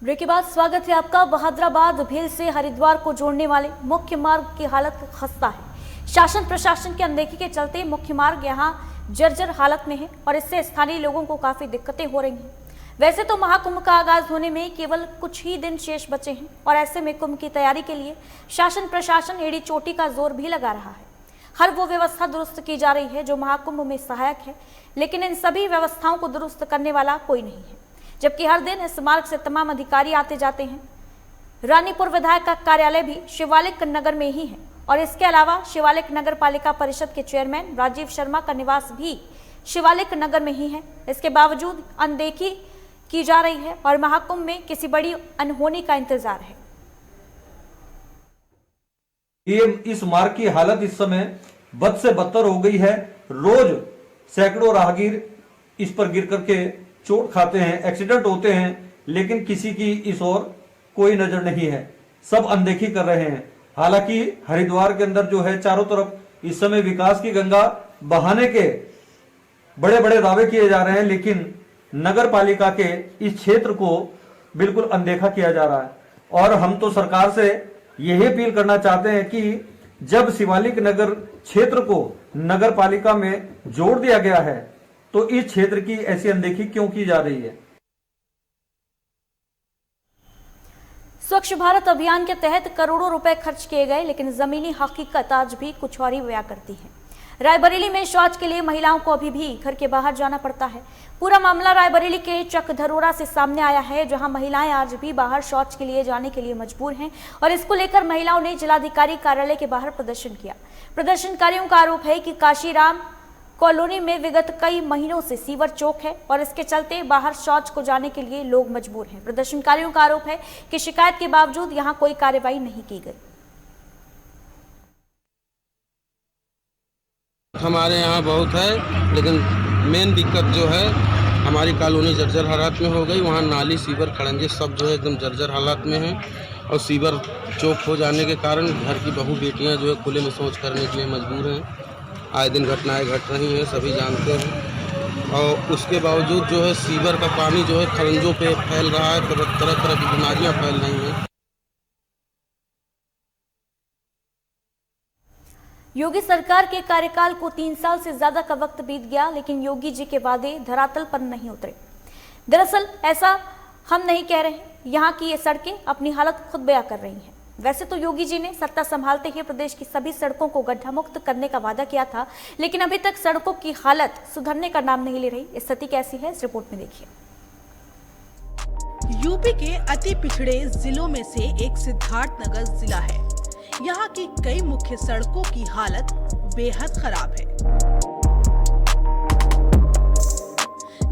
Break के बाद स्वागत है आपका। बहादुराबाद भेल से हरिद्वार को जोड़ने वाले मुख्य मार्ग की हालत खस्ता है। शासन प्रशासन की अनदेखी के चलते मुख्य मार्ग यहां जर्जर हालत में है और इससे स्थानीय लोगों को काफी दिक्कतें हो रही हैं। वैसे तो महाकुंभ का आगाज होने में केवल कुछ ही दिन शेष बचे हैं और ऐसे में कुंभ की तैयारी के लिए शासन प्रशासन एड़ी चोटी का जोर भी लगा रहा है। हर वो व्यवस्था दुरुस्त की जा रही है जो महाकुंभ में सहायक है, लेकिन इन सभी व्यवस्थाओं को दुरुस्त करने वाला कोई नहीं है, जबकि हर दिन इस मार्ग से तमाम अधिकारी आते जाते हैं। रानीपुर विधायक का कार्यालय भी शिवालिक नगर में ही है और इसके अलावा शिवालिक नगर पालिका परिषद के चेयरमैन राजीव शर्मा का निवास भी शिवालिक नगर में ही है। इसके बावजूद अनदेखी की जा रही है और महाकुंभ में किसी बड़ी अनहोनी का इंतजार है। ये इस मार्ग की हालत इस समय बद से बदतर हो गई है। रोज सैकड़ों राहगीर इस पर गिर करके चोट खाते हैं, एक्सीडेंट होते हैं, लेकिन किसी की इस ओर कोई नजर नहीं है। सब अनदेखी कर रहे हैं। हालांकि हरिद्वार के अंदर जो है चारों तरफ इस समय विकास की गंगा बहाने के बड़े बड़े दावे किए जा रहे हैं, लेकिन नगर पालिका के इस क्षेत्र को बिल्कुल अनदेखा किया जा रहा है। और हम तो सरकार से यही अपील करना चाहते हैं कि जब शिवालिक नगर क्षेत्र को नगर पालिका में जोड़ दिया गया है तो इस क्षेत्र की ऐसी अनदेखी क्यों की जा रही है। स्वच्छ भारत अभियान के तहत करोड़ों रुपए खर्च किए गए, लेकिन जमीनी हकीकत आज भी कुछ और ही बयां करती है। रायबरेली में शौच के लिए महिलाओं को अभी भी घर के बाहर जाना पड़ता है। पूरा मामला रायबरेली के चकधरोरा से सामने आया है, जहां महिलाएं आज भी बाहर शौच के लिए जाने के लिए मजबूर हैं और इसको लेकर महिलाओं ने जिलाधिकारी कार्यालय के बाहर प्रदर्शन किया। प्रदर्शनकारियों का आरोप है कि काशीराम कॉलोनी में विगत कई महीनों से सीवर चौक है और इसके चलते बाहर शौच को जाने के लिए लोग मजबूर हैं। प्रदर्शनकारियों का आरोप है कि शिकायत के बावजूद यहां कोई कार्रवाई नहीं की गई। हमारे यहाँ बहुत है, लेकिन मेन दिक्कत जो है हमारी कॉलोनी जर्जर हालात में हो गई। वहाँ नाली सीवर खड़ंजे सब जो है एकदम जर्जर हालात में है और सीवर चौक हो जाने के कारण घर की बहू बेटियाँ जो है खुले में शौच करने के लिए मजबूर हैं। आए दिन घटनाएं घट रही हैं, सभी जानते हैं। और उसके बावजूद जो है सीवर का पानी जो है खड़ंजों पे फैल रहा है, तरह तरह की बीमारियाँ फैल रही हैं। योगी सरकार के कार्यकाल को 3 साल से ज्यादा का वक्त बीत गया, लेकिन योगी जी के वादे धरातल पर नहीं उतरे। दरअसल ऐसा हम नहीं कह रहे, यहाँ की ये सड़कें अपनी हालत खुद बयां कर रही हैं। वैसे तो योगी जी ने सत्ता संभालते ही प्रदेश की सभी सड़कों को गड्ढा मुक्त करने का वादा किया था, लेकिन अभी तक सड़कों की हालत सुधरने का नाम नहीं ले रही। स्थिति कैसी है, इस रिपोर्ट में देखिए। यूपी के अति पिछड़े जिलों में से एक सिद्धार्थनगर जिला है। यहाँ की कई मुख्य सड़कों की हालत बेहद खराब है,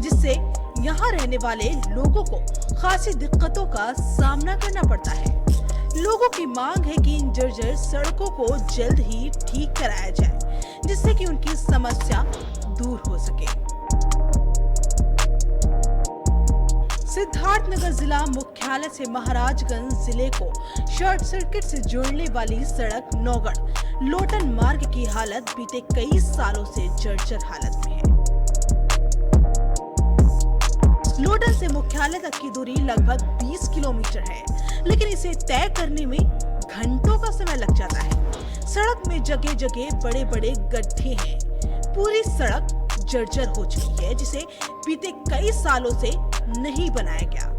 जिससे यहाँ रहने वाले लोगों को खासी दिक्कतों का सामना करना पड़ता है। लोगों की मांग है कि इन जर्जर सड़कों को जल्द ही ठीक कराया जाए, जिससे कि उनकी समस्या दूर हो सके। सिद्धार्थनगर जिला मुख्यालय से महाराजगंज जिले को शॉर्ट सर्किट से जोड़ने वाली सड़क नौगढ़ लोटन मार्ग की हालत बीते कई सालों से जर्जर हालत में है। लोटन से मुख्यालय तक की दूरी लगभग 20 किलोमीटर है, लेकिन इसे तय करने में घंटों का समय लग जाता है। सड़क में जगह जगह बड़े बड़े गड्ढे हैं। पूरी सड़क जर्जर हो चुकी है, जिसे बीते कई सालों से नहीं बनाया गया।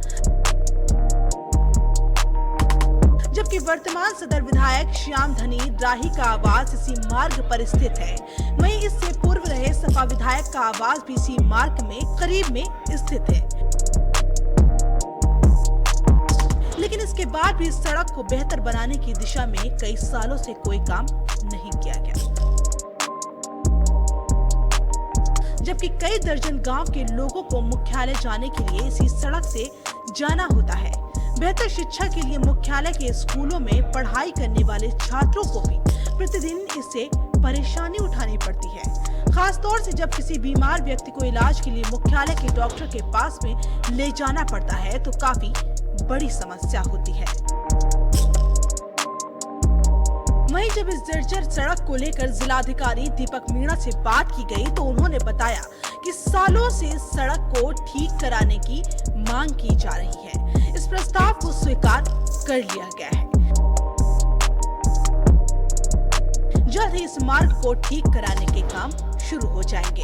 जबकि वर्तमान सदर विधायक श्याम धनी राही का आवास इसी मार्ग पर स्थित है, वहीं इससे पूर्व रहे सपा विधायक का आवास भी इसी मार्ग में करीब में स्थित है। लेकिन इसके बाद भी इस सड़क को बेहतर बनाने की दिशा में कई सालों से कोई काम नहीं किया गया, जबकि कई दर्जन गांव के लोगों को मुख्यालय जाने के लिए इसी सड़क से जाना होता है। बेहतर शिक्षा के लिए मुख्यालय के स्कूलों में पढ़ाई करने वाले छात्रों को भी प्रतिदिन इससे परेशानी उठानी पड़ती है। खास तौर से जब किसी बीमार व्यक्ति को इलाज के लिए मुख्यालय के डॉक्टर के पास में ले जाना पड़ता है तो काफी बड़ी समस्या होती है। वहीं जब इस जर्जर सड़क को लेकर जिलाधिकारी दीपक मीणा से बात की गई तो उन्होंने बताया कि सालों से सड़क को ठीक कराने की मांग की जा रही है। इस प्रस्ताव को स्वीकार कर लिया गया है। जल्द ही इस मार्ग को ठीक कराने के काम शुरू हो जाएंगे।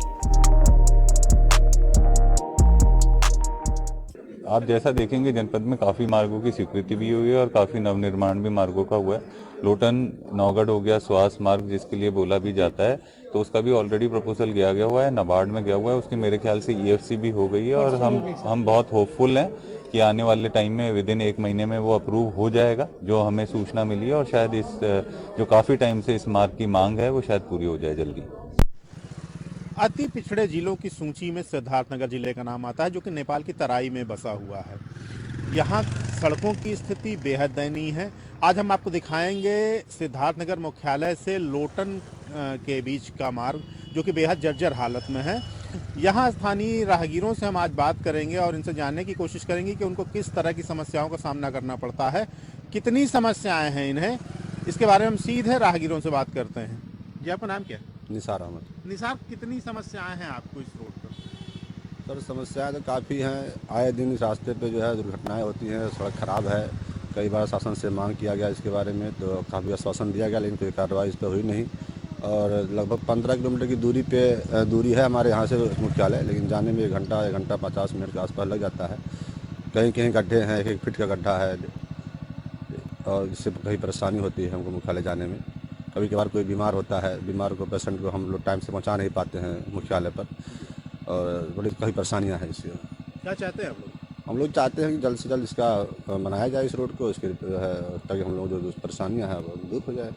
आप जैसा देखेंगे जनपद में काफ़ी मार्गों की स्वीकृति भी हुई है और काफ़ी नवनिर्माण भी मार्गों का हुआ है। लोटन नौगढ़ हो गया, स्वास मार्ग जिसके लिए बोला भी जाता है, तो उसका भी ऑलरेडी प्रपोजल गया हुआ है, नाबार्ड में गया हुआ है, उसकी मेरे ख्याल से EFC भी हो गई है और हम बहुत होपफुल हैं कि आने वाले टाइम में विदिन 1 महीने में वो अप्रूव हो जाएगा, जो हमें सूचना मिली है, और शायद इस जो काफ़ी टाइम से इस मार्ग की मांग है वो शायद पूरी हो जाए जल्दी। अति पिछड़े जिलों की सूची में सिद्धार्थनगर जिले का नाम आता है, जो कि नेपाल की तराई में बसा हुआ है। यहाँ सड़कों की स्थिति बेहद दयनीय है। आज हम आपको दिखाएंगे सिद्धार्थनगर मुख्यालय से लोटन के बीच का मार्ग, जो कि बेहद जर्जर हालत में है। यहाँ स्थानीय राहगीरों से हम आज बात करेंगे और इनसे जानने की कोशिश करेंगे कि उनको किस तरह की समस्याओं का सामना करना पड़ता है, कितनी समस्याएं हैं इन्हें, इसके बारे में हम सीधे राहगीरों से बात करते हैं। जी, आपका नाम क्या है? निसार अहमद। निसार, कितनी समस्याएं हैं आपको इस रोड पर? सर समस्याएं तो काफ़ी हैं। आए दिन इस रास्ते पे जो है दुर्घटनाएं होती हैं, सड़क खराब है। कई बार शासन से मांग किया गया इसके बारे में, तो काफ़ी आश्वासन दिया गया, लेकिन कोई कार्रवाई इस पर हुई नहीं। और लगभग 15 किलोमीटर की दूरी है हमारे यहाँ से मुख्यालय, लेकिन जाने में 1 घंटा 50 मिनट के आसपास लग जाता है। कहीं कहीं गड्ढे हैं, 1 फीट का गड्ढा है, और इससे कहीं परेशानी होती है हमको मुख्यालय जाने में। कभी कभार कोई बीमार होता है, बीमार को पेशेंट को हम लोग टाइम से पहुंचा नहीं पाते हैं मुख्यालय पर, और बड़ी कई परेशानियां हैं इससे। क्या चाहते हैं आप लोग? हम लोग चाहते हैं कि जल्द से जल्द इसका बनाया जाए इस रोड को, इसके ताकि हम लोग जो परेशानियां हैं वो दूर हो जाए।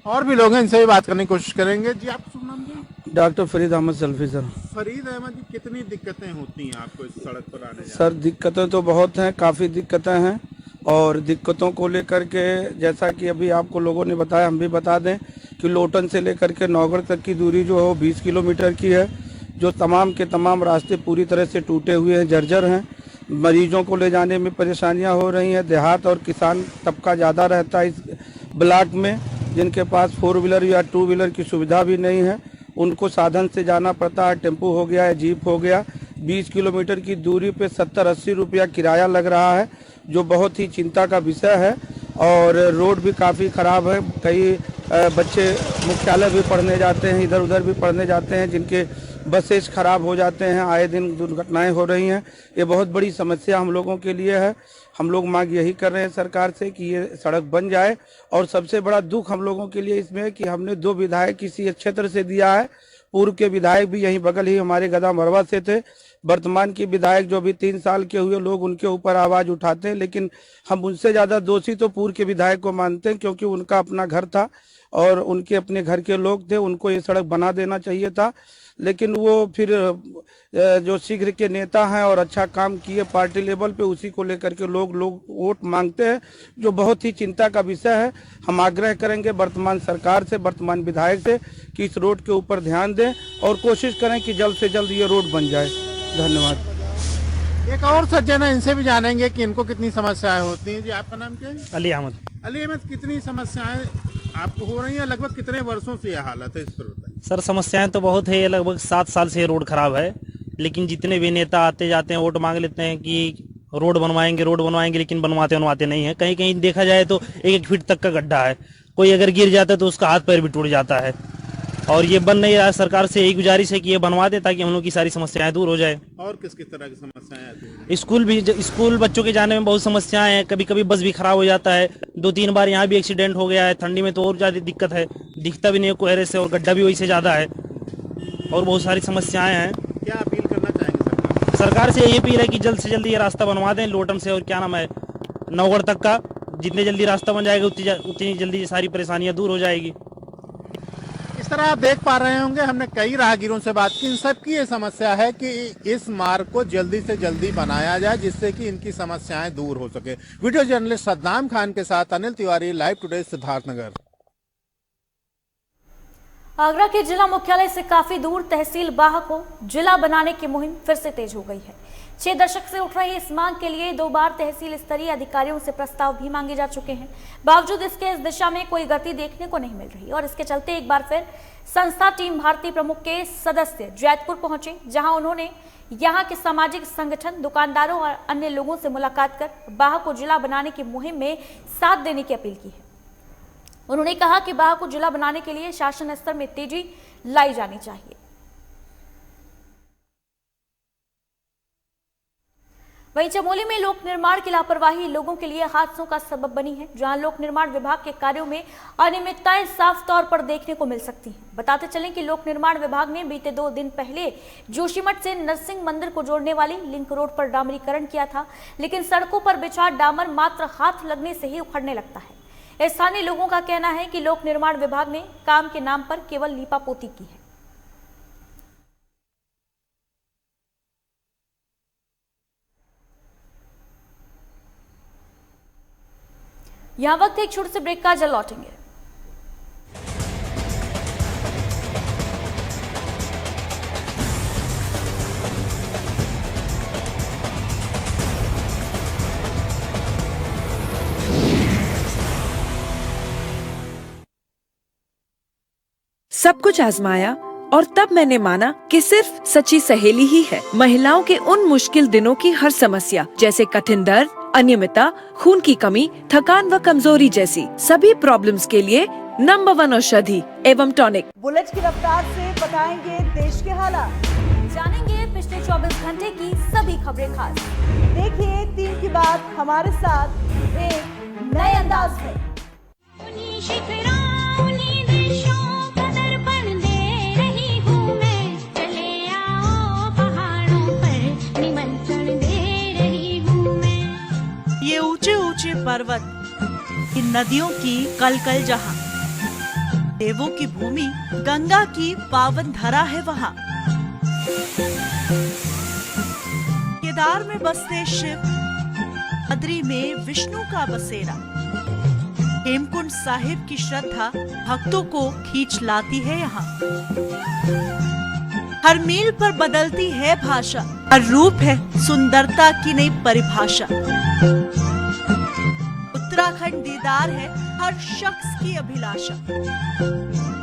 और भी लोग हैं, इनसे भी बात करने की कोशिश करेंगे। जी, आपका शुभ नाम क्या है? Doctor Farid Ahmad सल्फी sir. फरीद अहमद जी, कितनी दिक्कतें होती हैं आपको इस सड़क पर आने जाने? सर दिक्कतें तो बहुत हैं, काफ़ी दिक्कतें हैं, और दिक्कतों को लेकर के जैसा कि अभी आपको लोगों ने बताया, हम भी बता दें कि लोटन से लेकर के नौगढ़ तक की दूरी जो है वो 20 किलोमीटर की है, जो तमाम के तमाम रास्ते पूरी तरह से टूटे हुए हैं, जर्जर हैं। मरीजों को ले जाने में परेशानियां हो रही हैं। देहात और किसान तबका ज़्यादा रहता है इस ब्लॉक में, जिनके पास 4 व्हीलर या 2 व्हीलर की सुविधा भी नहीं है, उनको साधन से जाना पड़ता है। टेम्पो हो गया है, जीप हो गया। 20 किलोमीटर की दूरी पे 70-80 रुपया किराया लग रहा है, जो बहुत ही चिंता का विषय है। और रोड भी काफ़ी ख़राब है। कई बच्चे मुख्यालय भी पढ़ने जाते हैं, इधर उधर भी पढ़ने जाते हैं, जिनके बसेस खराब हो जाते हैं। आए दिन दुर्घटनाएं हो रही हैं। ये बहुत बड़ी समस्या हम लोगों के लिए है। हम लोग मांग यही कर रहे हैं सरकार से कि ये सड़क बन जाए। और सबसे बड़ा दुख हम लोगों के लिए इसमें है कि हमने 2 विधायक इसी क्षेत्र से दिया है। पूर्व के विधायक भी यहीं बगल ही हमारे गदा मरवा से थे। वर्तमान की विधायक जो भी 3 साल के हुए, लोग उनके ऊपर आवाज उठाते हैं, लेकिन हम उनसे ज्यादा दोषी तो पूर्व के विधायक को मानते हैं, क्योंकि उनका अपना घर था और उनके अपने घर के लोग थे। उनको ये सड़क बना देना चाहिए था, लेकिन वो फिर जो शीघ्र के नेता हैं और अच्छा काम किए पार्टी लेवल पे, उसी को लेकर के लोग वोट मांगते हैं, जो बहुत ही चिंता का विषय है। हम आग्रह करेंगे वर्तमान सरकार से, वर्तमान विधायक से, कि इस रोड के ऊपर ध्यान दें और कोशिश करें कि जल्द से जल्द ये रोड बन जाए। धन्यवाद। एक और सज्जन है, इनसे भी जानेंगे कि इनको कितनी समस्याएं होती हैं। जी, आपका नाम क्या है? अली अहमद। अली अहमद, कितनी समस्याएं आपको हो रही हैं? लगभग कितने वर्षों से यह हालत है इस पर बताइए। सर समस्याएं तो बहुत है, लगभग 7 साल से रोड खराब है, लेकिन जितने भी नेता आते जाते हैं वोट मांग लेते हैं कि रोड बनवाएंगे, लेकिन बनवाते नहीं है। कहीं कहीं देखा जाए तो 1 फीट तक का गड्ढा है, कोई अगर गिर जाता है तो उसका हाथ पैर भी टूट जाता है। और ये बन नहीं रहा। सरकार से यही गुजारिश है कि ये बनवा दे, ताकि हम लोग की सारी समस्याएं दूर हो जाए। और किस तरह की समस्याएं आती हैं? स्कूल बच्चों के जाने में बहुत समस्याएं हैं। कभी कभी बस भी खराब हो जाता है। 2-3 बार यहाँ भी एक्सीडेंट हो गया है। ठंडी में तो और ज्यादा दिक्कत है, दिखता भी नहीं है कोहरे से, और गड्ढा भी वही से ज्यादा है, और बहुत सारी समस्याएं हैं। क्या अपील करना चाहेंगे सरकार से यही अपील है कि जल्द से जल्द ये रास्ता बनवा दें, लोटन से और क्या नाम है नौगढ़ तक का। जितने जल्दी रास्ता बन जाएगा उतनी जल्दी सारी परेशानियां दूर हो जाएगी। इस तरह आप देख पा रहे होंगे, हमने कई राहगीरों से बात की। इन सबकी ये समस्या है कि इस मार्ग को जल्दी से जल्दी बनाया जाए, जिससे कि इनकी समस्याएं दूर हो सके। वीडियो जर्नलिस्ट सद्दाम खान के साथ अनिल तिवारी, लाइव टुडे, सिद्धार्थनगर। आगरा के जिला मुख्यालय से काफी दूर तहसील बाह को जिला बनाने की मुहिम फिर से तेज हो गई है। 6 दशक से उठ रही इस मांग के लिए 2 बार तहसील स्तरीय अधिकारियों से प्रस्ताव भी मांगे जा चुके हैं। बावजूद इसके इस दिशा में कोई गति देखने को नहीं मिल रही और इसके चलते एक बार फिर संस्था टीम भारती प्रमुख के सदस्य जैतपुर पहुंचे, जहां उन्होंने यहां के सामाजिक संगठन, दुकानदारों और अन्य लोगों से मुलाकात कर बाह को जिला बनाने की मुहिम में साथ देने की अपील की है। उन्होंने कहा कि बाह को जिला बनाने के लिए शासन स्तर में तेजी लाई जानी चाहिए। वहीं चमोली में लोक निर्माण की लापरवाही लोगों के लिए हादसों का सबब बनी है, जहां लोक निर्माण विभाग के कार्यों में अनियमितताएं साफ तौर पर देखने को मिल सकती हैं। बताते चलें कि लोक निर्माण विभाग ने बीते 2 दिन पहले जोशीमठ से नरसिंह मंदिर को जोड़ने वाली लिंक रोड पर डामरीकरण किया था, लेकिन सड़कों पर बिछा डामर मात्र हाथ लगने से ही उखड़ने लगता है। स्थानीय लोगों का कहना है कि लोक निर्माण विभाग ने काम के नाम पर केवल लीपापोती की है। यहां वक्त एक छोटे से ब्रेक का, जल्द लौटेंगे। सब कुछ आजमाया और तब मैंने माना कि सिर्फ सच्ची सहेली ही है महिलाओं के उन मुश्किल दिनों की हर समस्या, जैसे कठिन दर्द, अनियमितता, खून की कमी, थकान व कमजोरी जैसी सभी प्रॉब्लम्स के लिए नंबर 1 औषधि एवं टॉनिक। बुलेट की रफ्तार से बताएंगे देश के हालात, जानेंगे पिछले 24 घंटे की सभी खबरें खास। देखिए 3 की बात हमारे साथ एक नए अंदाज में। ये ऊंचे ऊंचे पर्वत, इन नदियों की कलकल जहां, देवों की भूमि, गंगा की पावन धरा है वहां। केदार में बसते शिव, बद्री में विष्णु का बसेरा, हेमकुंड साहिब की श्रद्धा भक्तों को खींच लाती है यहाँ। हर मील पर बदलती है भाषा, हर रूप है सुंदरता की नई परिभाषा। उत्तराखंड दीदार है हर शख्स की अभिलाषा।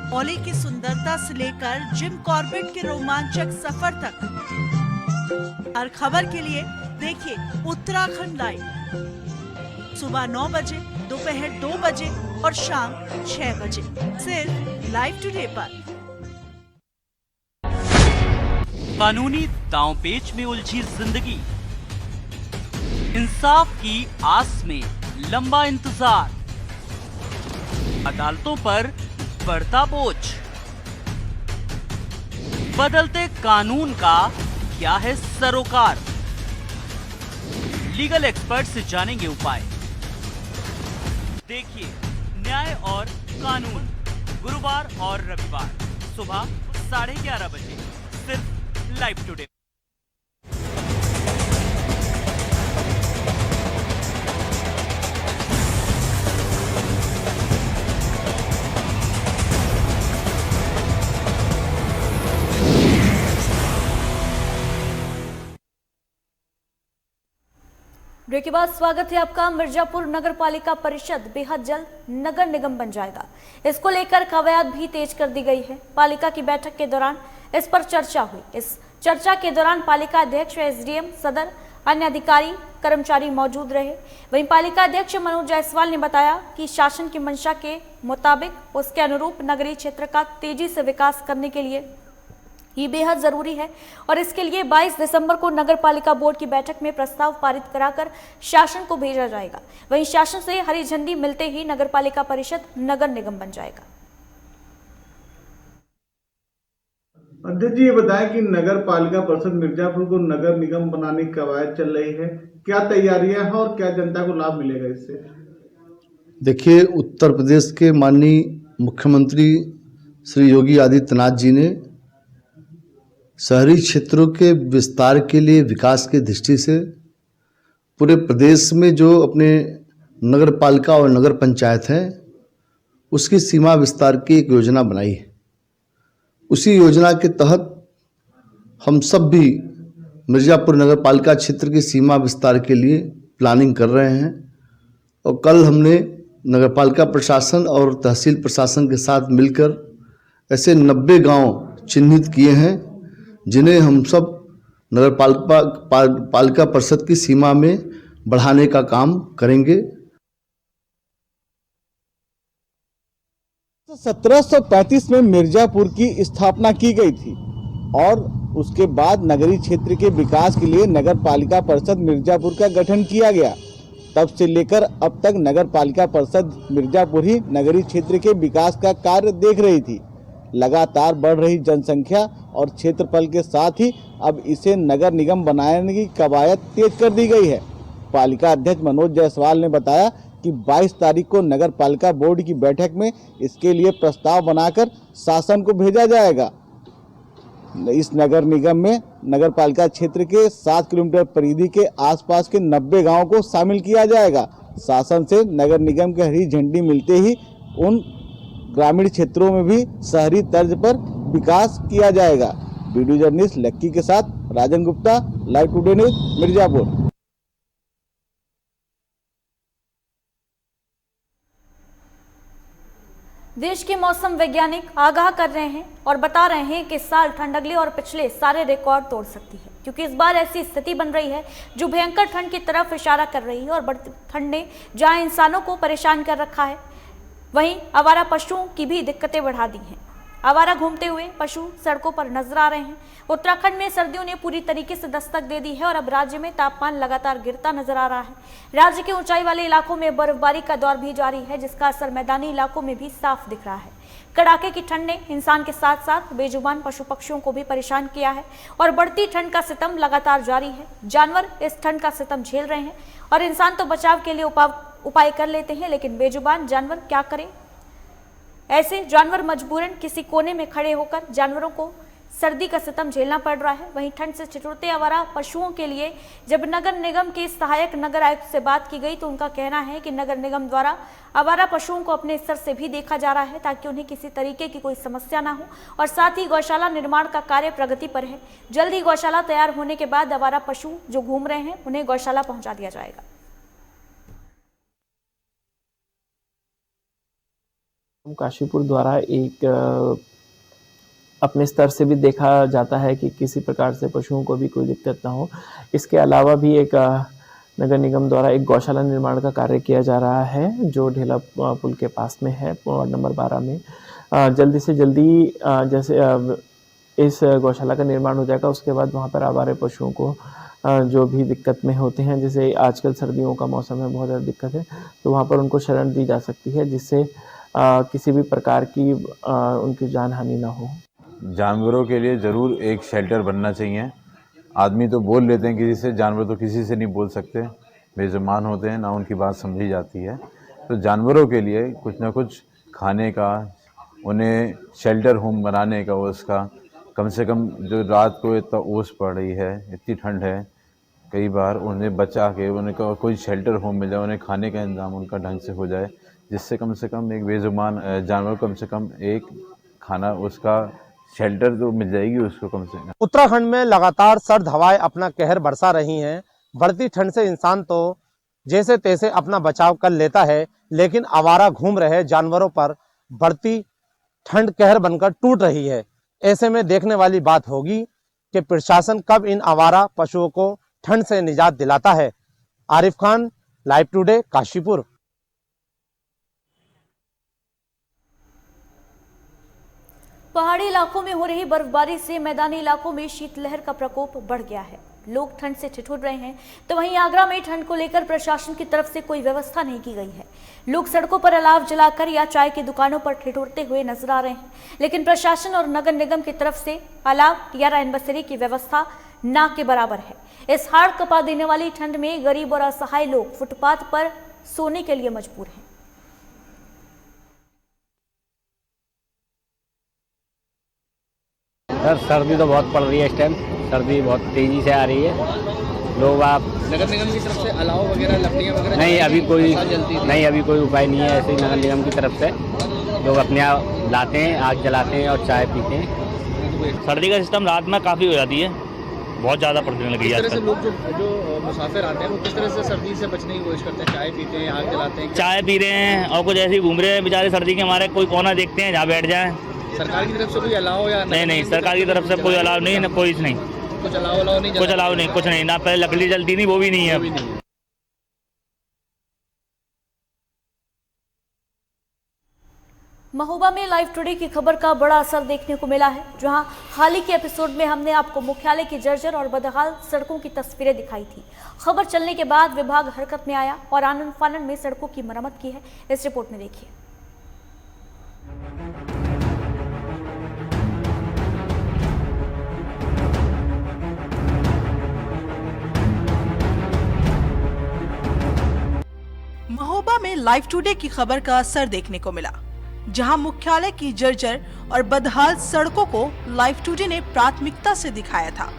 मौली की सुंदरता से लेकर जिम कॉर्बेट के रोमांचक सफर तक, हर खबर के लिए देखिए उत्तराखंड लाइव। सुबह 9 बजे, दोपहर 2 बजे और शाम 6 बजे, सिर्फ लाइव टुडे पर। कानूनी दांवपेच में उलझी जिंदगी, इंसाफ की आस में लंबा इंतजार, अदालतों पर बढ़ता बोझ, बदलते कानून का क्या है सरोकार। लीगल एक्सपर्ट से जानेंगे उपाय। देखिए न्याय और कानून, गुरुवार और रविवार सुबह 11:30 बजे, सिर्फ लाइव टुडे। ब्रेक के बाद स्वागत है आपका। मिर्जापुर नगर पालिका परिषद बेहद जल्द नगर निगम बन जाएगा। इसको लेकर कवायद भी तेज कर दी गई है। पालिका की बैठक के दौरान इस पर चर्चा हुई। इस चर्चा के दौरान पालिका अध्यक्ष, एसडीएम, सदर, अन्य अधिकारी, कर्मचारी मौजूद रहे। वहीं पालिका अध्यक्ष मनोज जायसवाल ने बताया कि शासन की मंशा के मुताबिक उसके अनुरूप नगरीय क्षेत्र का तेजी से विकास करने के लिए ये बेहद जरूरी है और इसके लिए 22 दिसंबर को नगर पालिका बोर्ड की बैठक में प्रस्ताव पारित कराकर शासन को भेजा जाएगा। वहीं शासन से हरी झंडी मिलते ही नगर पालिका परिषद नगर निगम बन जाएगा। अध्यक्ष जी, ये बताएं कि नगर पालिका परिषद मिर्जापुर को नगर निगम बनाने की कवायद चल रही है, क्या तैयारियां हैं और क्या जनता को लाभ मिलेगा इससे? देखिए, उत्तर प्रदेश के माननीय मुख्यमंत्री श्री योगी आदित्यनाथ जी ने शहरी क्षेत्रों के विस्तार के लिए, विकास की दृष्टि से पूरे प्रदेश में जो अपने नगर पालिका और नगर पंचायत है उसकी सीमा विस्तार की एक योजना बनाई है। उसी योजना के तहत हम सब भी मिर्ज़ापुर नगर पालिका क्षेत्र की सीमा विस्तार के लिए प्लानिंग कर रहे हैं और कल हमने नगर पालिका प्रशासन और तहसील प्रशासन के साथ मिलकर ऐसे 90 गांव चिन्हित किए हैं जिन्हें हम सब नगर पालिका परिषद की सीमा में बढ़ाने का काम करेंगे। 1735 में मिर्जापुर की स्थापना की गई थी और उसके बाद नगरीय क्षेत्र के विकास के लिए नगर पालिका परिषद मिर्जापुर का गठन किया गया। तब से लेकर अब तक नगर पालिका परिषद मिर्जापुर ही नगरीय क्षेत्र के विकास का कार्य देख रही थी। लगातार बढ़ रही जनसंख्या और क्षेत्रफल के साथ ही अब इसे नगर निगम बनाने की कवायद तेज कर दी गई है। पालिका अध्यक्ष मनोज जायसवाल ने बताया कि 22 तारीख को नगर पालिका बोर्ड की बैठक में इसके लिए प्रस्ताव बनाकर शासन को भेजा जाएगा। इस नगर निगम में नगर पालिका क्षेत्र के 7 किलोमीटर परिधि के आसपास के 90 गांवों को शामिल किया जाएगा। शासन से नगर निगम की हरी झंडी मिलते ही उन ग्रामीण क्षेत्रों में भी शहरी तर्ज पर विकास किया जाएगा। वीडियो जर्नलिस्ट लक्की के साथ Rajan Gupta, live today news, Mirzapur. देश के मौसम वैज्ञानिक आगाह कर रहे हैं और बता रहे हैं कि इस साल ठंड अगले और पिछले सारे रिकॉर्ड तोड़ सकती है, क्योंकि इस बार ऐसी स्थिति बन रही है जो भयंकर ठंड की तरफ इशारा कर रही है। और बढ़ती ठंड ने जहां इंसानों को परेशान कर रखा है, वहीं आवारा पशुओं की भी दिक्कतें बढ़ा दी हैं। आवारा घूमते हुए पशु सड़कों पर नजर आ रहे हैं। उत्तराखंड में सर्दियों ने पूरी तरीके से दस्तक दे दी है और अब राज्य में तापमान लगातार गिरता नजर आ रहा है। राज्य के ऊंचाई वाले इलाकों में बर्फबारी का दौर भी जारी है, जिसका असर मैदानी इलाकों में भी साफ दिख रहा है। कड़ाके की ठंड ने इंसान के साथ साथ बेजुबान पशु पक्षियों को भी परेशान किया है और बढ़ती ठंड का सितम लगातार जारी है। जानवर इस ठंड का सितम झेल रहे हैं और इंसान तो बचाव के लिए उपाय कर लेते हैं, लेकिन बेजुबान जानवर क्या करें। ऐसे जानवर मजबूरन किसी कोने में खड़े होकर जानवरों को सर्दी का सितम झेलना पड़ रहा है। वहीं ठंड से ठिठुरते आवारा पशुओं के लिए जब नगर निगम के सहायक नगर आयुक्त से बात की गई तो उनका कहना है कि नगर निगम द्वारा आवारा पशुओं को अपने स्तर से भी देखा जा रहा है ताकि उन्हें किसी तरीके की कोई समस्या ना हो। और साथ ही गौशाला निर्माण का कार्य प्रगति पर है। जल्द ही गौशाला तैयार होने के बाद आवारा पशु जो घूम रहे हैं उन्हें गौशाला पहुंचा दिया जाएगा। काशीपुर द्वारा एक अपने स्तर से भी देखा जाता है कि किसी प्रकार से पशुओं को भी कोई दिक्कत ना हो। इसके अलावा भी एक नगर निगम द्वारा एक गौशाला निर्माण का कार्य किया जा रहा है जो ढेला पुल के पास में है, वार्ड नंबर 12 में। जल्दी से जल्दी जैसे इस गौशाला का निर्माण हो जाएगा, उसके बाद वहाँ पर आवारा पशुओं को जो भी दिक्कत में होते हैं, जैसे आजकल सर्दियों का मौसम है, बहुत ज़्यादा दिक्कत है, तो वहाँ पर उनको शरण दी जा सकती है जिससे किसी भी प्रकार की उनकी जान हानि ना हो। जानवरों के लिए ज़रूर एक शेल्टर बनना चाहिए। आदमी तो बोल लेते हैं किसी से, जानवर तो किसी से नहीं बोल सकते, बेज़ुबान होते हैं, ना उनकी बात समझी जाती है। तो जानवरों के लिए कुछ ना कुछ खाने का, उन्हें शेल्टर होम बनाने का, उसका कम से कम जो रात को इतना ओस पड़ रही है, इतनी ठंड है, कई बार उन्हें बचा के उन्हें कोई शेल्टर होम मिल जाए, उन्हें खाने का इंतजाम उनका ढंग से हो जाए, जिससे कम से कम एक बेजुबान जानवर कम से कम एक खाना उसका शेल्टर तो मिल जाएगी उसको कम से कम। उत्तराखंड में लगातार सर्द हवाएं अपना कहर बरसा रही हैं। बढ़ती ठंड से इंसान तो जैसे तैसे अपना बचाव कर लेता है, लेकिन आवारा घूम रहे जानवरों पर बढ़ती ठंड कहर बनकर टूट रही है। ऐसे में देखने वाली बात होगी कि प्रशासन कब इन आवारा पशुओं को ठंड से निजात दिलाता है। Arif Khan, live today, Kashipur. पहाड़ी इलाकों में हो रही बर्फबारी से मैदानी इलाकों में शीतलहर का प्रकोप बढ़ गया है। लोग ठंड से ठिठुर रहे हैं, तो वहीं आगरा में ठंड को लेकर प्रशासन की तरफ से कोई व्यवस्था नहीं की गई है। लोग सड़कों पर अलाव जलाकर या चाय की दुकानों पर ठिठुरते हुए नजर आ रहे हैं, लेकिन प्रशासन और नगर निगम की तरफ से अलाव या रैन बसेरे की व्यवस्था ना के बराबर है। इस हाड़ कपा देने वाली ठंड में गरीब और असहाय लोग फुटपाथ पर सोने के लिए मजबूर हैं। सर सर्दी तो बहुत पड़ रही है इस टाइम, सर्दी बहुत तेजी से आ रही है। लोग आप नगर निगम की तरफ से अलाव वगैरह, लकड़ियाँ वगैरह नहीं अभी कोई उपाय नहीं है ऐसे ही नगर निगम की तरफ से। लोग अपने आप लाते हैं, आग जलाते हैं और चाय पीते हैं। सर्दी का सिस्टम रात में काफ़ी हो जाती है, बहुत ज़्यादा पड़ने लगी है किस तरह से लोग जो मुसाफिर आते हैं वो किस तरह से सर्दी से बचने की कोशिश करते हैं? चाय पीते हैं, आग जलाते हैं? चाय पी रहे हैं और कुछ ऐसे ही घूम रहे हैं बेचारे सर्दी के हमारे, कोई कोना देखते हैं जहाँ बैठ जाएं। सरकार की तरफ से कोई अलाव या नहीं, सरकार की तरफ से कोई अलाव नहीं, ना कोई नहीं, कुछ अलाव नहीं, कुछ नहीं, ना पहले लकड़ी जलती थी वो भी नहीं है। महोबा में लाइव टुडे की खबर का बड़ा असर देखने को मिला है, जहां हाल ही के एपिसोड में हमने आपको मुख्यालय की जर्जर और बदहाल सड़कों की तस्वीरें दिखाई थी। खबर चलने के बाद विभाग हरकत में आया और आनन फानन में सड़कों की मरम्मत की है। इस रिपोर्ट में देखिए। महोबा में लाइव टुडे की खबर का असर देखने को मिला, जहां मुख्यालय की जर्जर और बदहाल सड़कों को लाइव टुडे ने प्राथमिकता से दिखाया था।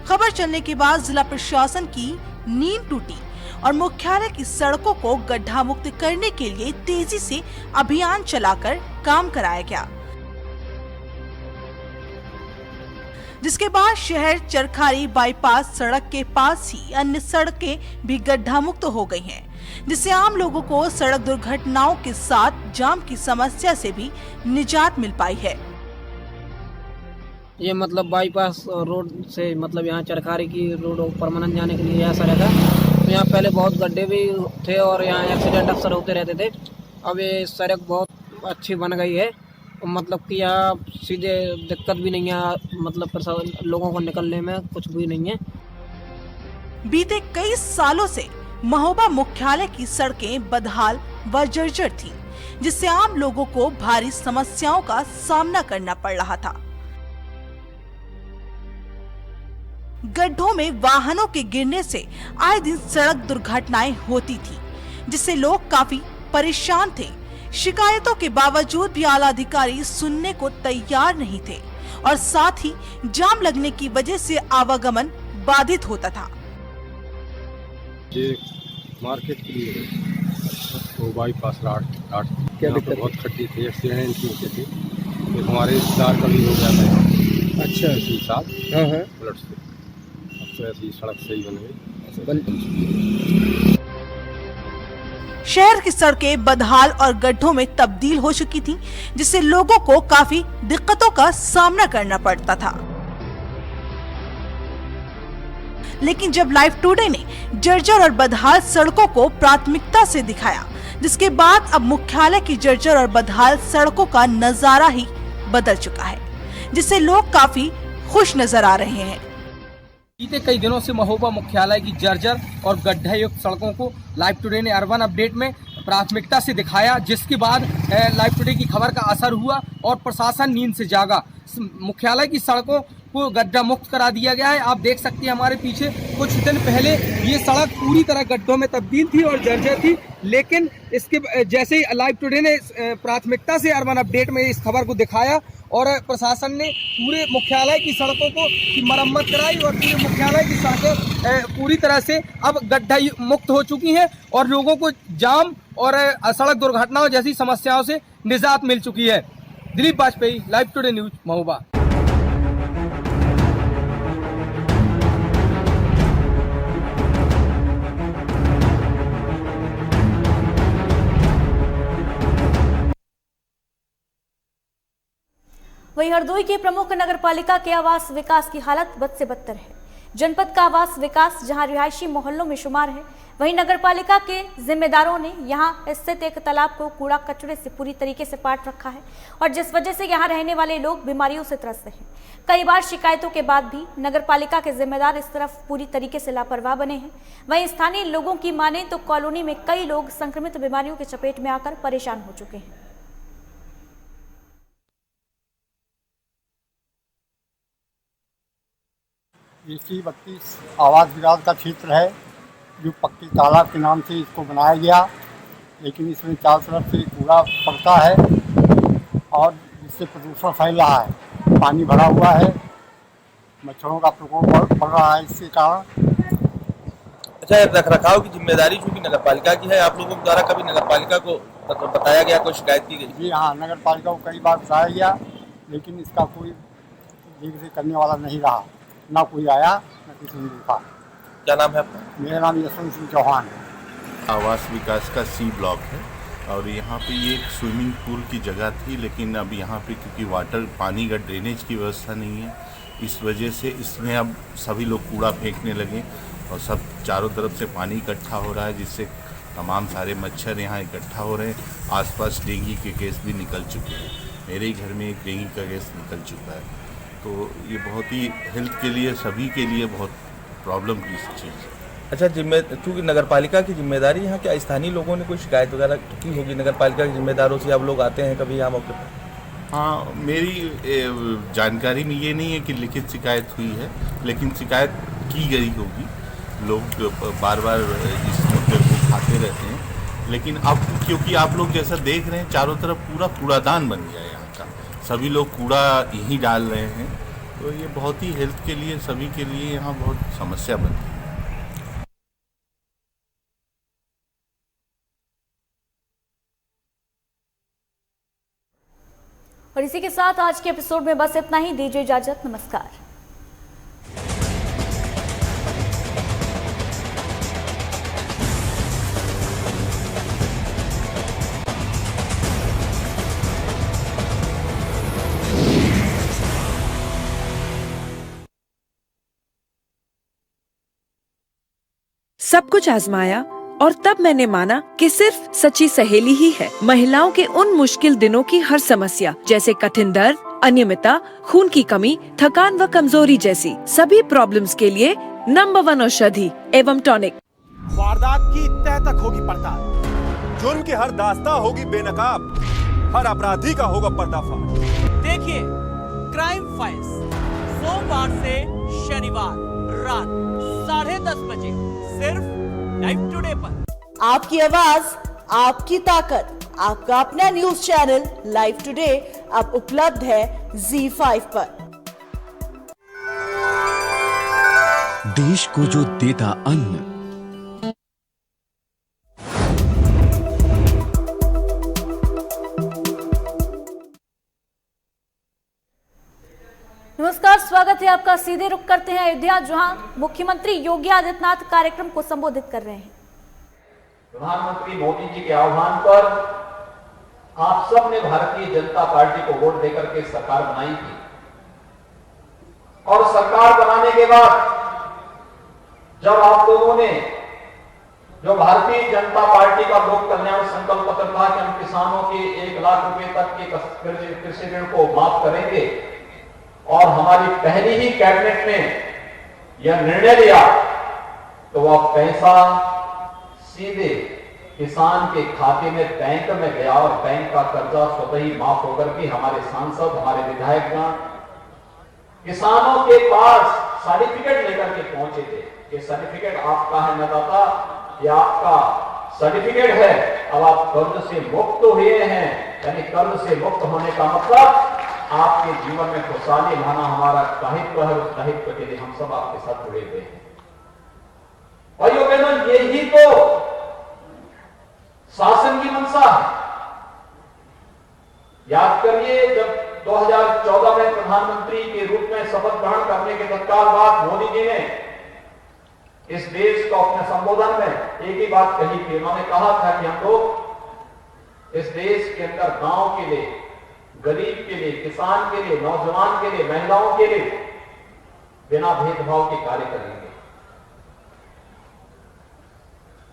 खबर चलने के बाद जिला प्रशासन की नींद टूटी और मुख्यालय की सड़कों को गड्ढा मुक्त करने के लिए तेजी से अभियान चलाकर काम कराया गया, जिसके बाद शहर चरखारी बाईपास सड़क के पास ही अन्य सड़कें भी गड्ढा मुक्त हो गई हैं, जिससे आम लोगों को सड़क दुर्घटनाओं के साथ जाम की समस्या से भी निजात मिल पाई है। ये मतलब बाईपास रोड से मतलब यहाँ चरखारी की रोड परमानेंट जाने के लिए ऐसा रहता, तो यहाँ पहले बहुत गड्ढे भी थे और यहाँ एक्सीडेंट अक्सर होते रहते थे। अब ये सड़क बहुत अच्छी बन गई है, मतलब कि यहाँ सीधे दिक्कत भी नहीं है, मतलब लोगों को निकलने में कुछ भी नहीं है। बीते कई सालों से महोबा मुख्यालय की सड़कें बदहाल व जर्जर थीं, जिससे आम लोगों को भारी समस्याओं का सामना करना पड़ रहा था। गड्ढों में वाहनों के गिरने से आए दिन सड़क दुर्घटनाएं होती थी, जिससे लोग काफी परेशान थे। शिकायतों के बावजूद भी आला अधिकारी सुनने को तैयार नहीं थे और साथ ही जाम लगने की वजह से आवागमन बाधित होता था। ये मार्केट के लिए तो बाईपास राट क्या दिक्कत? बहुत खड्डी थी, एक्सीडेंट भी होते थे। एक हमारे रिश्तेदार का भी हो गया था। अच्छा, इसी साल फ्लड से। अब तो ऐसी सड़क सही बन गई। शहर की सड़कें बदहाल और गड्ढों में तब्दील हो चुकी थीं, जिससे लोगों को काफी दिक्कतों का सामना करना पड़ता था। लेकिन जब लाइव टुडे ने जर्जर और बदहाल सड़कों को प्राथमिकता से दिखाया, जिसके बाद अब मुख्यालय की जर्जर और बदहाल सड़कों का नजारा ही बदल चुका है, जिससे लोग काफी खुश नजर आ रहे हैं। बीते कई दिनों से महोबा मुख्यालय की जर्जर और गड्ढा युक्त सड़कों को लाइव टुडे ने अर्बन अपडेट में प्राथमिकता से दिखाया, जिसके बाद लाइव टुडे की खबर का असर हुआ और प्रशासन नींद से जागा। मुख्यालय की सड़कों को गड्ढा मुक्त करा दिया गया है। आप देख सकते हैं हमारे पीछे, कुछ दिन पहले ये सड़क पूरी तरह गड्ढों में तब्दील थी और जर्जर थी, लेकिन इसके जैसे ही लाइव टुडे ने प्राथमिकता से अर्बन अपडेट में इस खबर को दिखाया और प्रशासन ने पूरे मुख्यालय की सड़कों को की मरम्मत कराई और पूरे मुख्यालय की सड़कें पूरी तरह से अब गड्ढा मुक्त हो चुकी हैं और लोगों को जाम और सड़क दुर्घटनाओं जैसी समस्याओं से निजात मिल चुकी है। Dilip Vajpayee, live today news, Mahoba. वहीं हरदोई की प्रमुख नगरपालिका के आवास विकास की हालत बद से बदतर है। जनपद का आवास विकास जहां रिहायशी मोहल्लों में शुमार है, वहीं नगरपालिका के जिम्मेदारों ने यहां स्थित एक तालाब को कूड़ा कचरे से पूरी तरीके से पाट रखा है और जिस वजह से यहां रहने वाले लोग बीमारियों से त्रस्त हैं। कई बार शिकायतों के बाद भी नगरपालिका के जिम्मेदार इस तरफ पूरी तरीके से लापरवाह बने हैं। वहीं स्थानीय लोगों की माने तो कॉलोनी में कई लोग संक्रमित बीमारियों की चपेट में आकर परेशान हो चुके हैं। इसी 32 आवास विकास का क्षेत्र है जो पक्की तालाब के नाम से इसको बनाया गया, लेकिन इसमें चारों तरफ से कूड़ा पड़ता है और इससे प्रदूषण फैल रहा है। पानी भरा हुआ है, मच्छरों का प्रकोप बढ़ रहा है इसके कारण। अच्छा, रख रखाव की जिम्मेदारी चूँकि नगरपालिका की है, आप लोगों के द्वारा कभी नगरपालिका को बताया गया, कोई शिकायत की गई? जी हाँ, नगरपालिका को कई बार बताया गया, लेकिन इसका कोई देख रेख करने वाला नहीं रहा। ना कोई आया ना किसी ने देखा। क्या नाम है आपका? मेरा नाम यशवंत सिंह चौहान है। आवास विकास का सी ब्लॉक है और यहाँ पे ये एक स्विमिंग पूल की जगह थी, लेकिन अब यहाँ पे क्योंकि पानी का ड्रेनेज की व्यवस्था नहीं है, इस वजह से इसमें अब सभी लोग कूड़ा फेंकने लगे और सब चारों तरफ से पानी इकट्ठा हो रहा है, जिससे तमाम सारे मच्छर यहाँ इकट्ठा हो रहे हैं। आसपास डेंगू के केस भी निकल चुके हैं। मेरे ही घर में एक डेंगू का केस निकल चुका है। तो ये बहुत ही हेल्थ के लिए, सभी के लिए बहुत प्रॉब्लम की चीज़ है। अच्छा, चूँकि नगर पालिका की जिम्मेदारी यहाँ, क्या स्थानीय लोगों ने कोई शिकायत वगैरह की होगी नगर पालिका के जिम्मेदारों से? आप लोग आते हैं कभी यहाँ मौके पर? हाँ, मेरी जानकारी में ये नहीं है कि लिखित शिकायत हुई है, लेकिन शिकायत की गई होगी। लोग बार बार इस मुद्दे को खाते रहते हैं, लेकिन अब क्योंकि आप लोग जैसा देख रहे हैं चारों तरफ पूरा कूड़ादान बन गया है यहाँ का, सभी लोग कूड़ा यहीं डाल रहे हैं, तो ये बहुत ही हेल्थ के लिए, सभी के लिए यहाँ बहुत समस्या बनती है। और इसी के साथ आज के एपिसोड में बस इतना ही। दीजिए इजाजत, नमस्कार। सब कुछ आजमाया और तब मैंने माना कि सिर्फ सच्ची सहेली ही है महिलाओं के उन मुश्किल दिनों की हर समस्या, जैसे कठिन दर्द, अनियमितता, खून की कमी, थकान व कमजोरी जैसी सभी प्रॉब्लम्स के लिए नंबर 1 औषधि एवं टॉनिक। वारदात की तह तक होगी पड़ताल, जुर्म की हर दास्ता होगी बेनकाब, हर अपराधी का होगा पर्दाफाश। देखिए क्राइम फाइल्स सोमवार से शनिवार रात 10:30 बजे सिर्फ लाइव टुडे पर। आपकी आवाज, आपकी ताकत, आपका अपना न्यूज चैनल लाइव टुडे अब उपलब्ध है ZEE5 पर। देश को जो देता अन्न, नमस्कार, स्वागत है आपका। सीधे रुख करते हैं अयोध्या, जहां मुख्यमंत्री योगी आदित्यनाथ कार्यक्रम को संबोधित कर रहे हैं। प्रधानमंत्री मोदी जी के आह्वान पर आप सब ने भारतीय जनता पार्टी को वोट देकर के सरकार बनाई थी और सरकार बनाने के बाद जब आप लोगों ने जो भारतीय जनता पार्टी का लोक कल्याण संकल्प पत्र था कि हम किसानों के 1 लाख रुपए तक के कृषि ऋण को माफ करेंगे और हमारी पहली ही कैबिनेट में यह निर्णय लिया, तो वह पैसा सीधे किसान के खाते में बैंक में गया और बैंक का कर्जा स्वतः ही माफ होकर के हमारे सांसद, हमारे विधायकगण किसानों के पास सर्टिफिकेट लेकर के पहुंचे थे कि सर्टिफिकेट आपका है मतदाता, ये आपका सर्टिफिकेट है, अब आप कर्ज से मुक्त हुए हैं। यानी कर्ज से मुक्त होने का मतलब आपके जीवन में खुशहाली लाना हमारा दायित्व है। उस दायित्व के लिए हम सब आपके साथ जुड़े हुए हैं। भाइयों बहनों, यही तो शासन की मंशा है। याद करिए, जब 2014 में प्रधानमंत्री के रूप में शपथ ग्रहण करने के तत्काल बाद मोदी जी ने इस देश को अपने संबोधन में एक ही बात कही थी। उन्होंने कहा था कि हम लोग इस देश के अंदर गांव के लिए, गरीब के लिए, किसान के लिए, नौजवान के लिए, महिलाओं के लिए बिना भेदभाव के कार्य करेंगे,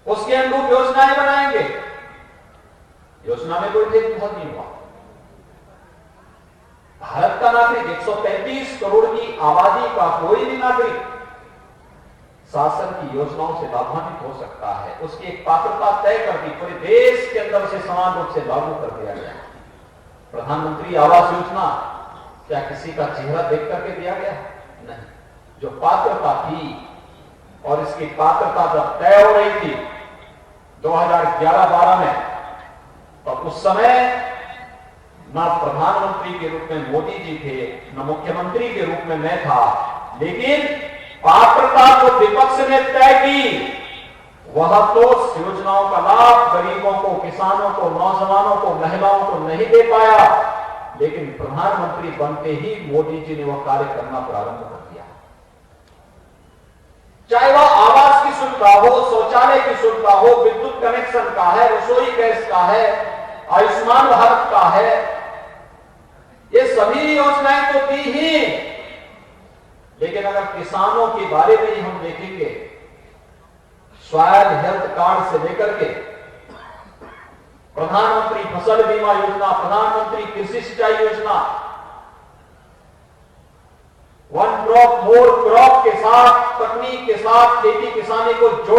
उसके अनुरूप योजनाएं बनाएंगे। योजना में कोई भेदभाव नहीं हुआ। भारत का नागरिक, 135 करोड़ की आबादी का कोई भी नागरिक शासन की योजनाओं से लाभान्वित हो सकता है। उसकी एक पात्रता तय कर दी, पूरे देश के अंदर से समान रूप से लागू कर दिया गया। प्रधानमंत्री आवास योजना क्या किसी का चेहरा देख करके दिया गया? नहीं। जो पात्रता थी, और इसकी पात्रता जब तय हो रही थी 2011-12 में, तो उस समय न प्रधानमंत्री के रूप में मोदी जी थे, न मुख्यमंत्री के रूप में मैं था, लेकिन पात्रता जो विपक्ष ने तय की वह तो योजनाओं का लाभ गरीबों को, किसानों को, नौजवानों को, महिलाओं को नहीं दे पाया, लेकिन प्रधानमंत्री बनते ही मोदी जी ने वह कार्य करना प्रारंभ कर दिया। चाहे वह आवास की सुविधा हो, शौचालय की सुविधा हो, विद्युत कनेक्शन का है, रसोई गैस का है, आयुष्मान भारत का है, ये सभी योजनाएं तो दी ही। लेकिन अगर किसानों के बारे में हम देखेंगे, सॉयल हेल्थ कार्ड से लेकर के प्रधानमंत्री फसल बीमा योजना, प्रधानमंत्री कृषि सिंचाई योजना, वन क्रॉप मोर क्रॉप के साथ, तकनीक के साथ खेती किसानी को जोड़